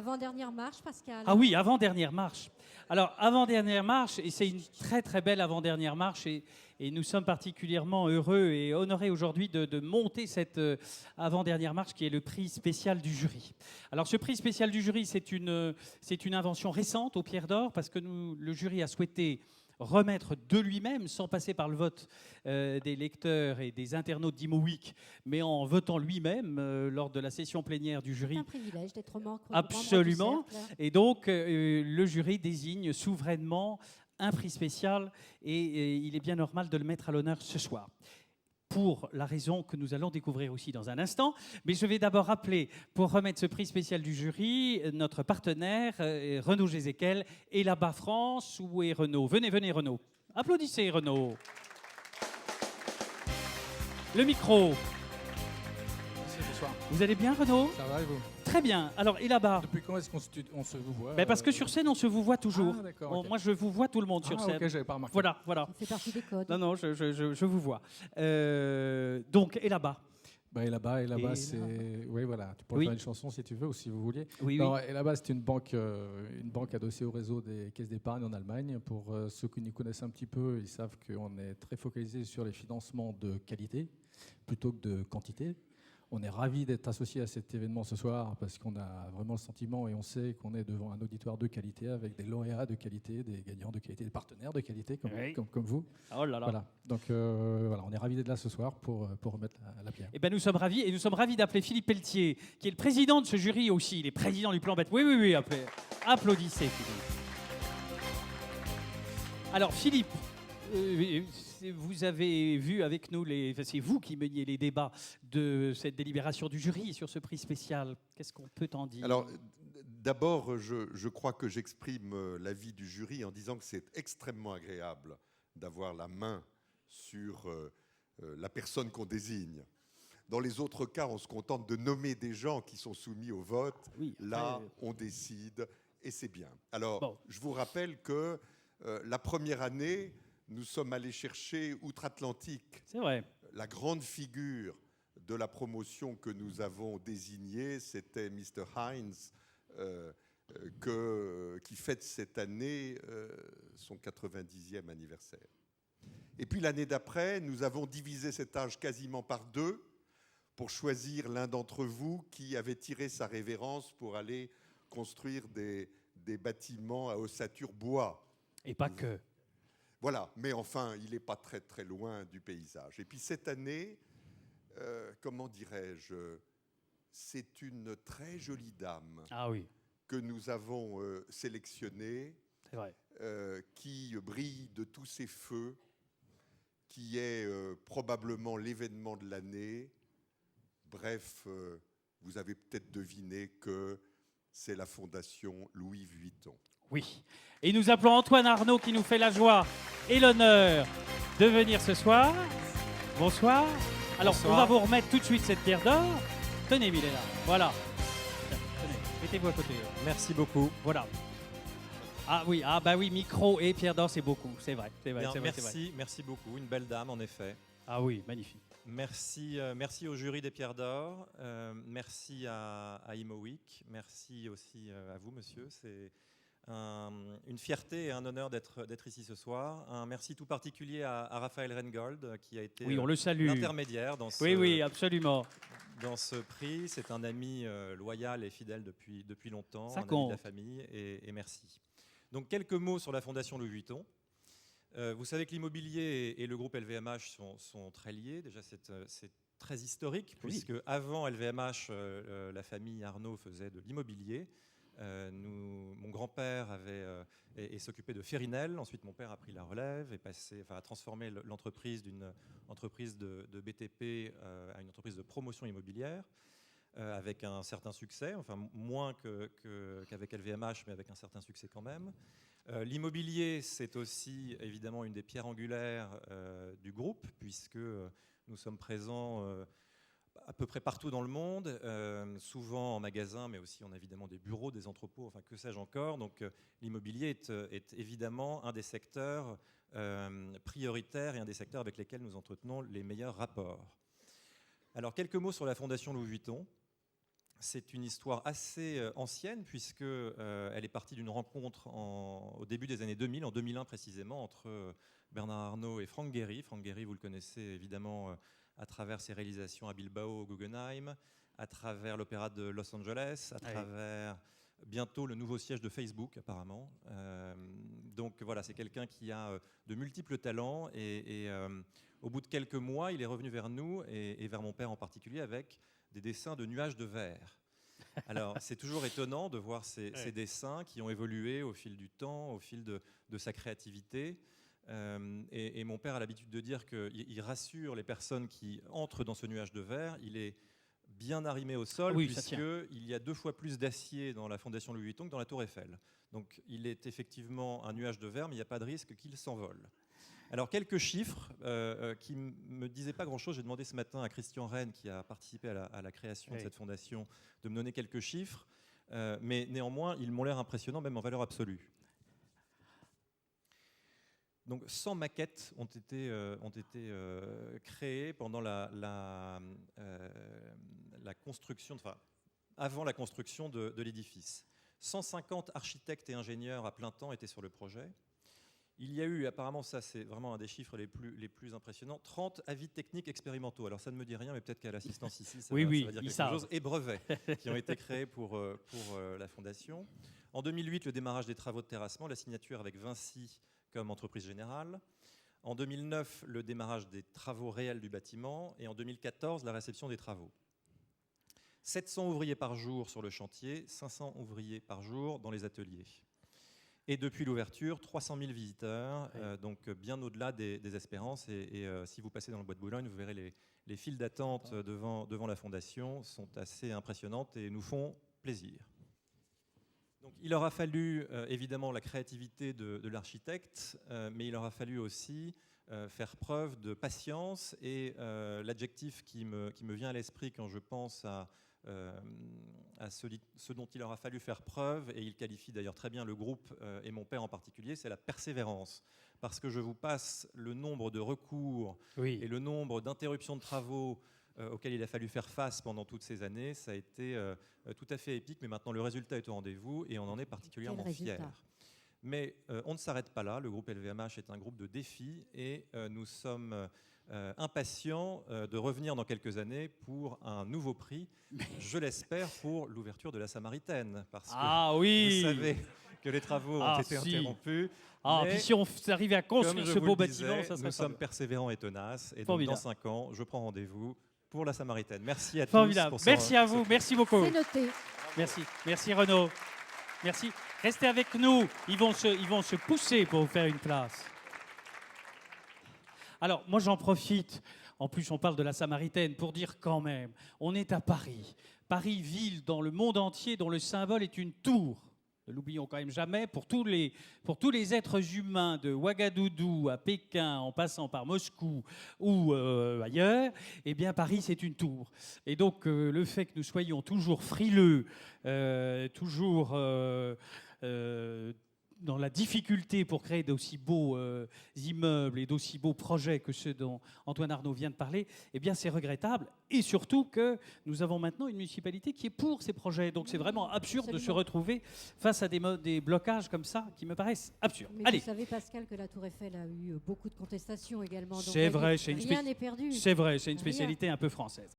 Avant-dernière marche, Pascal. Ah oui, avant-dernière marche. Alors, avant-dernière marche, et c'est une très très belle avant-dernière marche, et nous sommes particulièrement heureux et honorés aujourd'hui de monter cette avant-dernière marche qui est le prix spécial du jury. Alors, ce prix spécial du jury, c'est une invention récente au Pierre d'Or, parce que le jury a souhaité remettre de lui-même, sans passer par le vote des lecteurs et des internautes d'Imo Week, mais en votant lui-même lors de la session plénière du jury. C'est un privilège d'être membre Absolument. du cercle. Et donc, le jury désigne souverainement un prix spécial et il est bien normal de le mettre à l'honneur ce soir. Pour la raison que nous allons découvrir aussi dans un instant. Mais je vais d'abord rappeler, pour remettre ce prix spécial du jury, notre partenaire, Renaud Gézéquel, est là-bas France. Où est Renaud? Venez, venez Renaud. Applaudissez Renaud. Le micro. Merci, bonsoir. Vous allez bien Renaud? Ça va et vous? Très bien. Alors, et là-bas? Depuis quand est-ce qu'on se vous voit? Parce que sur scène, on se vous voit toujours. Ah, d'accord, ok. Moi, je vous vois tout le monde sur scène. Ok, j'avais pas remarqué. Voilà, voilà. C'est partie des codes. Non, non, je vous vois. Donc, et là-bas? Et là-bas, Et c'est... là-bas. Oui, voilà. Tu pourrais Oui. faire une chanson si tu veux ou si vous vouliez. Oui, Non, oui. et là-bas, c'est une banque adossée au réseau des caisses d'épargne en Allemagne. Pour ceux qui nous connaissent un petit peu, ils savent qu'on est très focalisé sur les financements de qualité plutôt que de quantité. On est ravis d'être associés à cet événement ce soir parce qu'on a vraiment le sentiment et on sait qu'on est devant un auditoire de qualité avec des lauréats de qualité, des gagnants de qualité, des partenaires de qualité Oui. comme vous. Oh là là. Voilà. Donc voilà, on est ravis d'être là ce soir pour remettre la pierre. Eh ben, nous sommes ravis, et nous sommes ravis d'appeler Philippe Pelletier, qui est le président de ce jury aussi. Il est président du Plan Bête. Oui, oui, oui, applaudissez Philippe. Alors Philippe, vous avez vu avec nous, c'est vous qui meniez les débats de cette délibération du jury sur ce prix spécial. Qu'est-ce qu'on peut en dire? Alors, d'abord, je crois que j'exprime l'avis du jury en disant que c'est extrêmement agréable d'avoir la main sur la personne qu'on désigne. Dans les autres cas, on se contente de nommer des gens qui sont soumis au vote. Oui, là, on décide et c'est bien. Alors, bon. je vous rappelle que la première année, nous sommes allés chercher outre-Atlantique. C'est vrai. La grande figure de la promotion que nous avons désignée, c'était Mr. Heinz, qui fête cette année son 90e anniversaire. Et puis l'année d'après, nous avons divisé cet âge quasiment par deux pour choisir l'un d'entre vous qui avait tiré sa révérence pour aller construire des bâtiments à ossature bois. Et pas que. Voilà, mais enfin, il n'est pas très très loin du paysage. Et puis cette année, comment dirais-je, c'est une très jolie dame que nous avons sélectionnée, c'est vrai. qui brille de tous ses feux, qui est probablement l'événement de l'année. Bref, vous avez peut-être deviné que c'est la Fondation Louis Vuitton. Oui. Et nous appelons Antoine Arnaud qui nous fait la joie et l'honneur de venir ce soir. Bonsoir. Alors, Bonsoir. on va vous remettre tout de suite cette pierre d'or. Tenez, Milena. Voilà. Tenez, mettez-vous à côté. Merci beaucoup. Voilà. Ah oui, micro et pierre d'or, c'est beaucoup. C'est vrai, c'est vrai, Bien, c'est vrai, c'est vrai. merci beaucoup. Une belle dame, en effet. Ah oui, magnifique. Merci au jury des Pierres d'Or. Merci à Imo Week. Merci aussi à vous, monsieur. C'est une fierté et un honneur d'être ici ce soir. Un merci tout particulier à Raphaël Rengold qui a été on le salue. l'intermédiaire dans ce, Oui, absolument. dans ce prix. C'est un ami loyal et fidèle depuis longtemps, Ça un ami compte. de la famille et merci. Donc quelques mots sur la Fondation Louis Vuitton. Vous savez que l'immobilier et le groupe LVMH sont très liés. Déjà, c'est très historique, puisque avant LVMH, la famille Arnault faisait de l'immobilier. Mon grand-père s'occupait de Férinel. Ensuite, mon père a pris la relève et a transformé l'entreprise d'une entreprise de BTP à une entreprise de promotion immobilière. Avec un certain succès, enfin moins qu'avec LVMH, mais avec un certain succès quand même. L'immobilier, c'est aussi évidemment une des pierres angulaires du groupe, puisque nous sommes présents à peu près partout dans le monde, souvent en magasin, mais aussi on a évidemment des bureaux, des entrepôts, enfin que sais-je encore. Donc l'immobilier est évidemment un des secteurs prioritaires et un des secteurs avec lesquels nous entretenons les meilleurs rapports. Alors quelques mots sur la Fondation Louis Vuitton. c'est une histoire assez ancienne puisque elle est partie d'une rencontre au début des années 2000, en 2001 précisément, entre Bernard Arnault et Franck Gehry. Franck Gehry, vous le connaissez évidemment à travers ses réalisations à Bilbao, au Guggenheim, à travers l'Opéra de Los Angeles, à travers bientôt le nouveau siège de Facebook apparemment. Donc voilà, c'est quelqu'un qui a de multiples talents et au bout de quelques mois, il est revenu vers nous et vers mon père en particulier avec des dessins de nuages de verre. Alors, c'est toujours étonnant de voir ces dessins qui ont évolué au fil du temps, au fil de sa créativité. Et mon père a l'habitude de dire qu'il rassure les personnes qui entrent dans ce nuage de verre. Il est bien arrimé au sol, puisqu'il y a 2 fois plus d'acier dans la Fondation Louis Vuitton que dans la Tour Eiffel. Donc, il est effectivement un nuage de verre, mais il n'y a pas de risque qu'il s'envole. Alors, quelques chiffres qui ne me disaient pas grand-chose. J'ai demandé ce matin à Christian Rennes, qui a participé à la création de cette fondation, de me donner quelques chiffres. Mais néanmoins, ils m'ont l'air impressionnants, même en valeur absolue. Donc, 100 maquettes ont été créées pendant la construction, enfin, avant la construction de l'édifice. 150 architectes et ingénieurs à plein temps étaient sur le projet. Il y a eu, apparemment, ça c'est vraiment un des chiffres les plus impressionnants, 30 avis techniques expérimentaux. Alors ça ne me dit rien, mais peut-être qu'à l'assistance ici, ça va dire quelque chose. Et brevets qui ont été créés pour la Fondation. En 2008, le démarrage des travaux de terrassement, la signature avec Vinci comme entreprise générale. En 2009, le démarrage des travaux réels du bâtiment. Et en 2014, la réception des travaux. 700 ouvriers par jour sur le chantier, 500 ouvriers par jour dans les ateliers. Et depuis l'ouverture, 300 000 visiteurs, donc bien au-delà des espérances. Et si vous passez dans le Bois de Boulogne, vous verrez les files d'attente devant la Fondation sont assez impressionnantes et nous font plaisir. Donc, il aura fallu évidemment la créativité de l'architecte, mais il aura fallu aussi faire preuve de patience. Et l'adjectif qui me vient à l'esprit quand je pense à ce dont il aura fallu faire preuve, et il qualifie d'ailleurs très bien le groupe et mon père en particulier, c'est la persévérance. Parce que je vous passe le nombre de recours et le nombre d'interruptions de travaux auxquels il a fallu faire face pendant toutes ces années. Ça a été tout à fait épique, mais maintenant le résultat est au rendez-vous et on en est particulièrement fiers. Mais on ne s'arrête pas là. Le groupe LVMH est un groupe de défis et nous sommes impatients de revenir dans quelques années pour un nouveau prix, je l'espère, pour l'ouverture de la Samaritaine. Parce que vous savez que les travaux ont été interrompus. Puis si on arrivait à construire ce beau bâtiment, ça serait nous sommes persévérants et tenaces. Et donc, dans 5 ans, je prends rendez-vous pour la Samaritaine. Merci à tous. Formidable. Merci à vous. Merci beaucoup. C'est noté. Merci. Merci Renaud. Merci. Restez avec nous. Ils vont se pousser pour vous faire une place. Alors, moi, j'en profite. En plus, on parle de la Samaritaine pour dire quand même, on est à Paris. Paris, ville dans le monde entier dont le symbole est une tour. Ne l'oublions quand même jamais. Pour tous les êtres humains, de Ouagadougou à Pékin, en passant par Moscou ou ailleurs, eh bien, Paris, c'est une tour. Et donc, le fait que nous soyons toujours frileux, toujours dans la difficulté pour créer d'aussi beaux immeubles et d'aussi beaux projets que ceux dont Antoine Arnault vient de parler, eh bien c'est regrettable. Et surtout que nous avons maintenant une municipalité qui est pour ces projets. Donc c'est vraiment absurde de se retrouver face à des blocages comme ça qui me paraissent absurdes. Mais vous savez, Pascal, que la Tour Eiffel a eu beaucoup de contestations également. C'est vrai, rien n'est perdu. C'est vrai, c'est une spécialité un peu française.